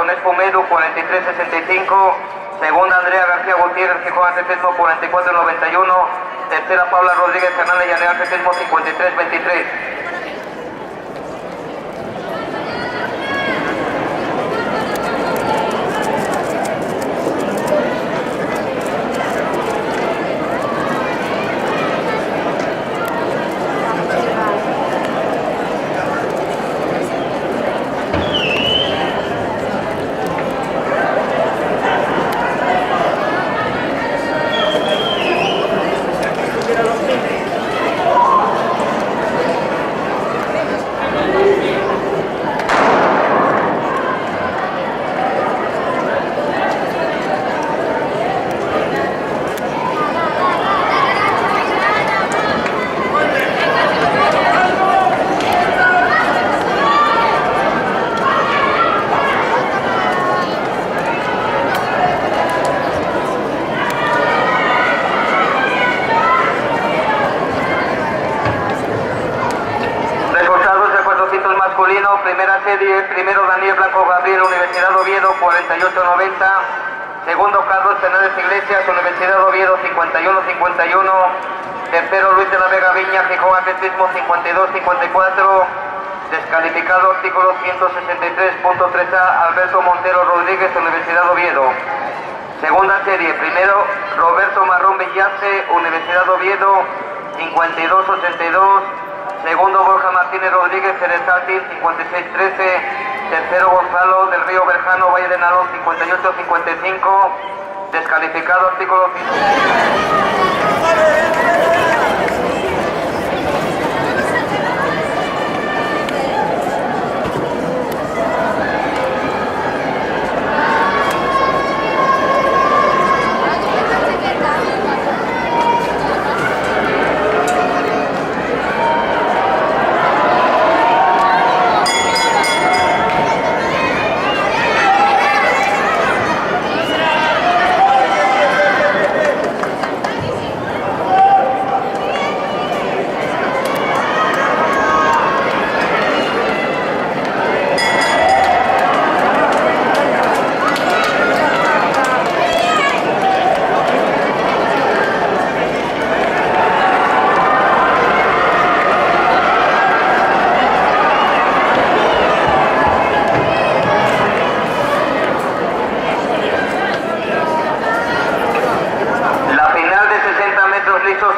Coronel Fumero, 43.65. Segunda, Andrea García Gutiérrez, Gijón Atletismo, 44.91. Tercera, Paula Rodríguez Fernández, Llanera Atletismo, 53.23. Primera serie, primero Daniel Blanco Gabriel, Universidad Oviedo, 48.90. Segundo, Carlos Fernández Iglesias, Universidad Oviedo, 51.51. Tercero, Luis de la Vega Viña, Gijón Atletismo, 52.54. Descalificado, artículo 163.3a, Alberto Montero Rodríguez, Universidad Oviedo. Segunda serie, primero Roberto Marrón Villace, Universidad Oviedo, 52.82. Segundo, Borja Martínez Rodríguez, Cerezati, 56.13. Tercero, Gonzalo del Río Berjano, Valle de Nalón, 58.55. Descalificado, artículo 5.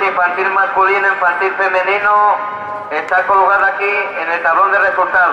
Infantil masculino, infantil femenino, está colgada aquí en el tablón de resultados.